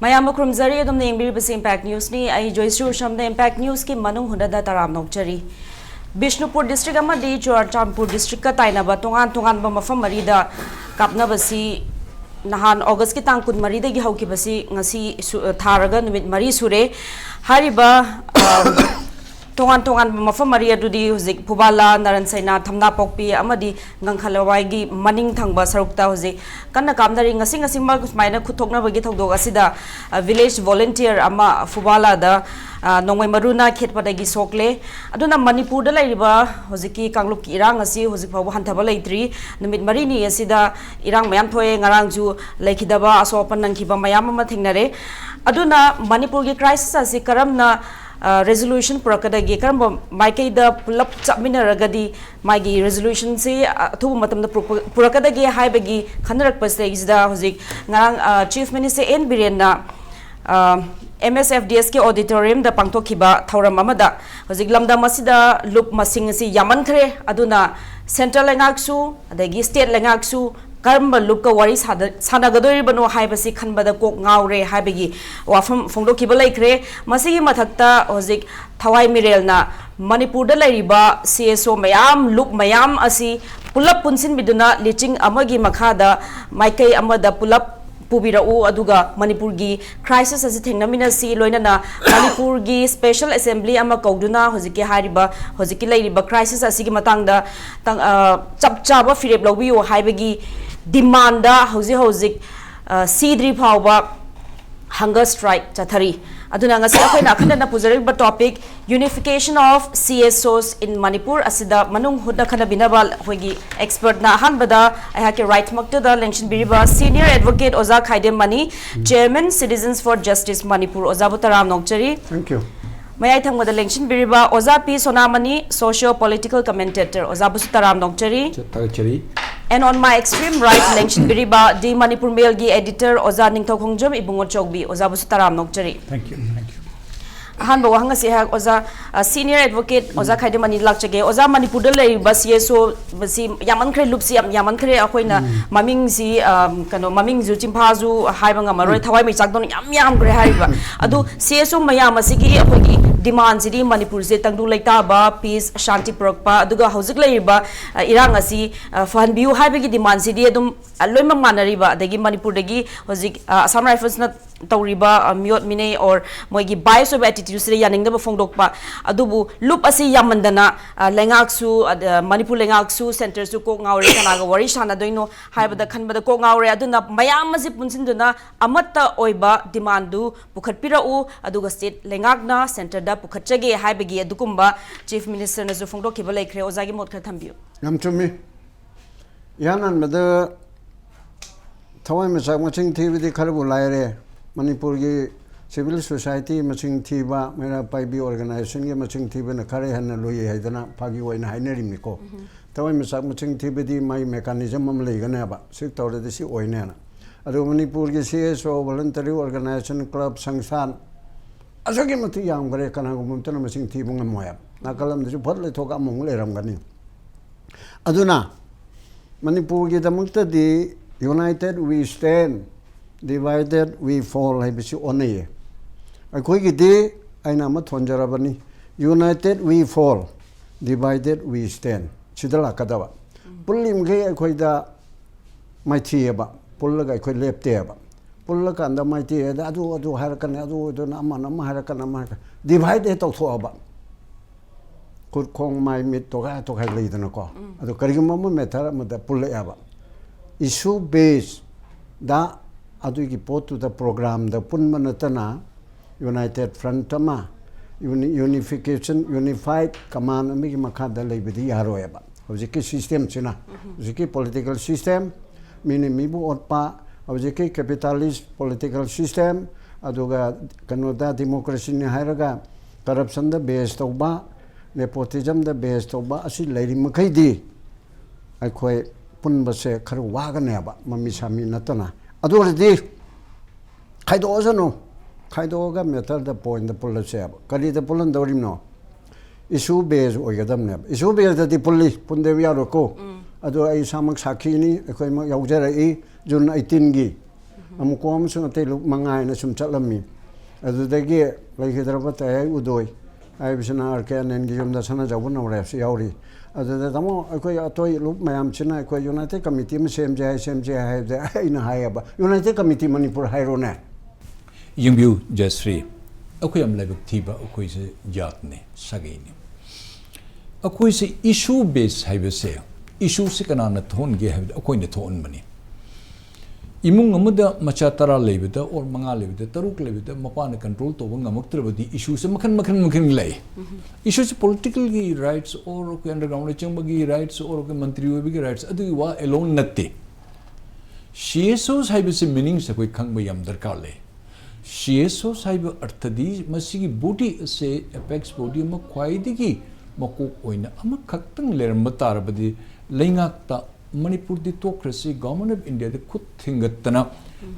Mayam Krumzari adum name bisi Impact News ni ai Joyshree Usham the Impact News ki manung hundada taram nokchari. Bishnupur district amadi Churachandpur district ka tainaba tongan ba mafam marida kapna basi nahan August ki tang kun marida gi hauki basi ngasi tharaga numit mari sure hariba tongan mafam maria dudi huzik Pubala Naransaina Thamna Pokpi amadi Ngangkhalawai gi maning thangba sarukta huzik kanna kamdari ngasi ma maina khuthokna bagi thogdog asida village volunteer ama Pubala da nongmai maruna khetpadagi sokle aduna Manipur da laiba huziki kanglup ki irang asi huzik phaw hantaba laitri numit marini asida irang mayam thoe ngarang ju laikhidaba asopan nangkiba mayam ama thingnare aduna Manipur gi crisis asi karamna resolution purakadagi karamba maikei da pulap chapmina ragadi maigi resolution se thu matam da purakadagi haibagi khanarak pasegi da hozik ngarang chief minister N Birena MSFDS ke auditorium da pangtokhiba thauram amada hozik lamda masida lup masing si yaman khre aduna central lengaksu adagi state lengaksu karamba lupka wari sanagadori bano haibasi khanbada kok ngaure haibagi wafam phongdokiba laikre masigi mathakta hozik thawai mirelna Manipur da lairiba CSO mayam lup mayam asi pulap punsin biduna liching amagi makhada maikai amada pulap pubirau aduga Manipur gi crisis asi thengnamina si loinana Manipur gi special assembly ama kauduna hoziki hariba hoziki lairiba crisis asi gi matangda chapchaba firep lawbiyo haibagi demand da hozik C3 phawba hunger strike chathari aduna ngasi akhina khana puzariba topic unification of CSOs in Manipur asida manung hudna khana binabal hoigi expert na hanbada ayake right makta da lension biriba senior advocate Oza Khaidem Mani chairman Citizens for Justice Manipur Oza Butaram Nokchari. Thank you. May I thank the lension biriba Oza P Sonamani Socio-Political Commentator Oza Butaram Nokchari. And on my extreme right, Lengshin Biriba, the Manipur Mailgi editor, Oza Ningthoukhongjam Ibungochoubi, Oza Busutaram Nokchari. Thank you. Han Bawanga Sihak, Oza, senior advocate, Oza Khaidem Mani Lakchage, Oza Manipur Lay, CSO, Basi Yamankre Lupsi, Yamankre Akoina, Maming Si, Kano Maming Zuchimpazu, Haibanga Maroy, Tawai Chakdon, Yam Grehariba. Adu CSO Mayamasiki, Akogi. Demands di Manipur se tangdu laita ba peace shanti prokpa aduga hauzik laiba irang asi fan biu haibagi demands di adum loima manariba adagi Manipur dagi hozik Assam Rifles na tawriba miot mine or moigi bias of attitude se yaning da phongdokpa adubu loop asi yamandana lengaksu Manipur lengaksu center su ko ngaure kanaga wari shana doino haibada khanbada ko ngaure aduna mayam asi punsinduna amatta oiba demandu pukhatpirau aduga state lengakna center Pukachage Haibagi Dukumba, Chief Minister Nazufongdo Kibale Creozagi Motkatambu. Yamchumi Yanan Mother Tawai Masa watching TV the Karabu Laire, Manipur Civil Society, Maching Tiba, Mera Paibi organization, Maching Tiba and Kare and Louis Haidana, Pagi and Haineri Miko. Tawai Masa watching TV, my mechanism of Leganaba, sit out of the sea Oinana. Adu Manipur CSO, voluntary organization, club, Sangsan. Asagi mati yang gare kana gumtana masing tibung moya nakalam de phatle thoka mong leram gani aduna Manipur gi damukta di united we stand divided we fall hai bisi onai akoi gi di aina ma thonjara bani united we fall divided we stand sidala kadawa pullim ge akoi da mai thieba pullaga akoi lepteba Pulla kanda mighty adu harakan adu nama harakan divide it of Soaba. Could call my mid to have laid in a call. Adu Karigama meta the Pulla Ava. Issue based da adu report to the program the Punmanatana United Frontama Unification Unified Command Mikimakada Labidi Yaroeba. Ziki system China. Ziki political system, meaning Mibu Otpa. Abjeki capitalist political system aduga kanoda democracy ni hairaga corruption the base toba nepotism the base toba asi lairi makai di akhoi punba se khar wagane ba mami sami natana adu di khaido ozano khaido ga method the point the pull se ba kali the pull ndorim no issue base oigadam ne issue base the pulli punde wiaro ko adu ai samak sakhi ni akhoi ma yaujara I June 18 gi amuko amsung ate luk mangai na sum chalami adudagi laikhidraba tay udoi ai bisna arkan en giyum da sana jabun awre yauri adada tamo akoi atoi luk mayam china akoi united committee me sem jai da ina hayaba united committee manipur hairona Yungbu Joyshree akoi am labuk thiba akoi se jatne sagini akoi se issue base haibase issue se kana na thon ge haib akoi ne thon mani imung amuda macha tara lebida or manga lebida taruk lebida mapana control to ngamaktrabadi issue se makhan lay issues political gi rights or ko underground chambagi rights or ko mantri obi gi rights adu wa alone natte CSOs haibase meaning se koi khangba yam darkar le CSOs haib arthadi masigi body se apex body ma khwaidigi makok oina ama khaktang leramba tarabadi leingakta Manipur di tokrasi government of India the khut thingatana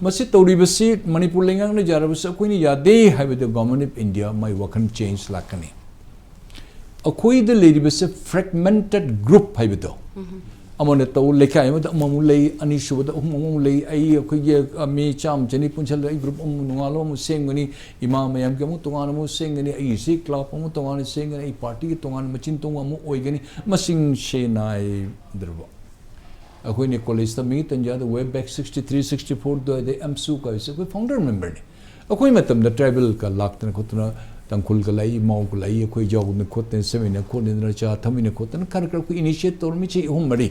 masi tawribasi Manipur lengang na jarabasa akoi ni yade have the government of India my wakan change lakani akoi the leribase fragmented group have do amone taw lekha amada amamu lei ani shubada amamu lei ai akoi ye me cham chani punchal ai group nungalo mu sengani imam mayam ke mu tongan mu sengani ai si club mu tongan sengani ai party ke tongan machin tonga mu oigani masing shenai drbo akoi ne college ta mi tanja the way back 63 64 the MSU ka is a founder member ne akoi matam the tribal ka laktana khotna tangkul ka lai mau ka lai akoi jog ne khotne semina khotne na cha thamine khotna kar kar ku initiate tor mi chi hum mari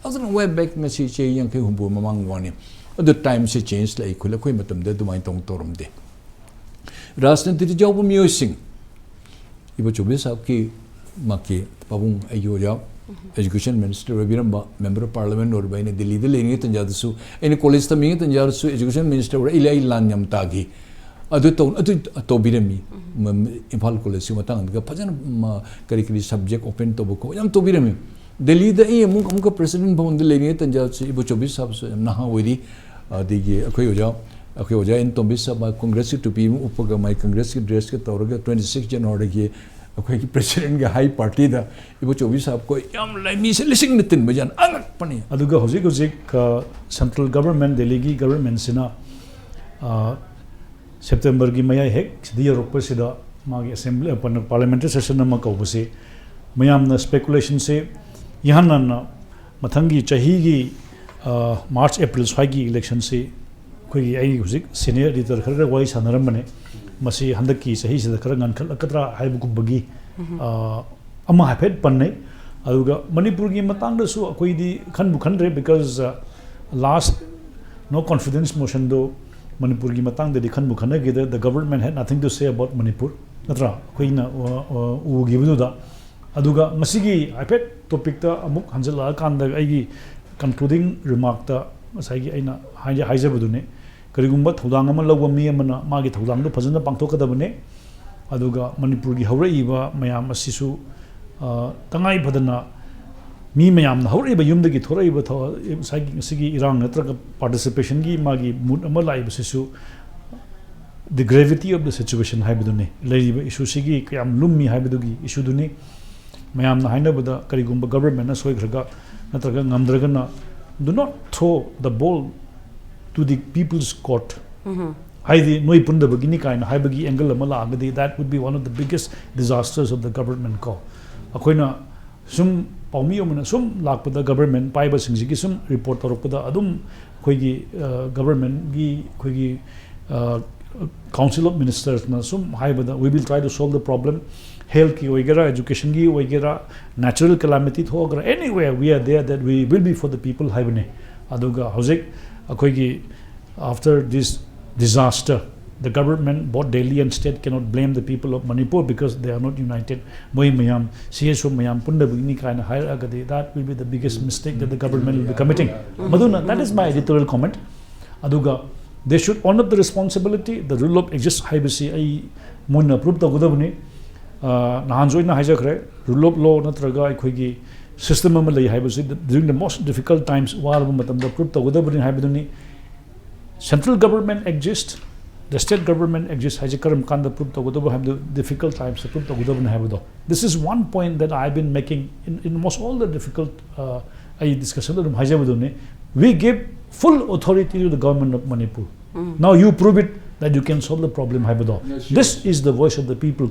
azan way back na si che yang ke hum bu mamang wani the time se change lai khula koi matam de dumai tong torum de rajniti job mi sing ibo chobe sab ki maki pabung ayo ja Education Minister Rabiramba Member of Parliament or by Delhi the Leni Tanjadsu any college the Ming Tanjarsu Education Minister Ilai Lanyam Tagi adu tobiremi Impal College Matang Pajan curricular subject open tobacco yam tobiremi Delhi the Muka President Bond the Leni Tanjatsu Ibochobis Naha Widi the Akoya in Tombisa by Congress to be Upaga my Congress dress Toraga 26 January akoi ki president ga high party da ibo 24 sab ko yam lai mi se lising nitin bajan angak pani aduga hojik central government delhi gi government sina september gi maya hek sidi europe sida magi assembly upon parliamentary session ma ko buse mayam na speculation se yahan na mathangi chahi gi march april swai gi election se koi ai hojik senior editor khara wai sanaram bane masi handaki sahi sida khara ngan khal akatra haibu bagi ama hapet panne aduga manipur gi matang da su akoi di khanbu khanre because last no confidence motion do manipur gi matang da di khanbu khana gi the government had nothing to say about manipur natra koi na u gi bu da aduga masi gi hapet topic ta amuk hanjala kan da ai gi concluding remark ta masai gi aina haija bu ne karigumba thudang ama lawwa mi amana magi thudang do phajana pangthokadabane aduga manipur gi hawraiba mayam asisu tangai badana mi mayam na hawraiba yumda gi thoraiba sagi irang natraga participation gi magi mood ama laiba sisu the gravity of the situation haibadune laiba issue sigi kayam lummi haibadugi issue duni mayam na haina bada karigumba government na soigraga natraga ngamdraga na do not throw the ball to the people's court. Haidi noi punda bagini kaina haibagi angle amala agadi that would be one of the biggest disasters of the government call. Akoina sum paumi omana sum lakpada government paiba singjigi sum report toropada adum khoigi government gi khoigi council of ministers na sum haibada we will try to solve the problem health ki oigera education gi oigera natural calamity thogra anywhere we are there that we will be for the people haibane aduga hojik akoigi after this disaster the government both Delhi and state cannot blame the people of Manipur because they are not united moi mayam CSO mayam punda bugini kind of higher agadi that will be the biggest mistake that the government will be committing maduna that is my editorial comment aduga they should own up the responsibility the rule of exist haibasi ai mun approve ta gudabuni nahan joina haijakre rule of law natraga aikoigi system ama lai haibasi during the most difficult times war matam da proof ta gudabuni haibaduni central government exists the state government exists hajikaram kanda proof ta gudabu have the difficult times proof ta gudabuni haibado this is one point that I have been making in almost all the difficult discussion we give full authority to the government of Manipur. Now you prove it that you can solve the problem. This is the voice of the people.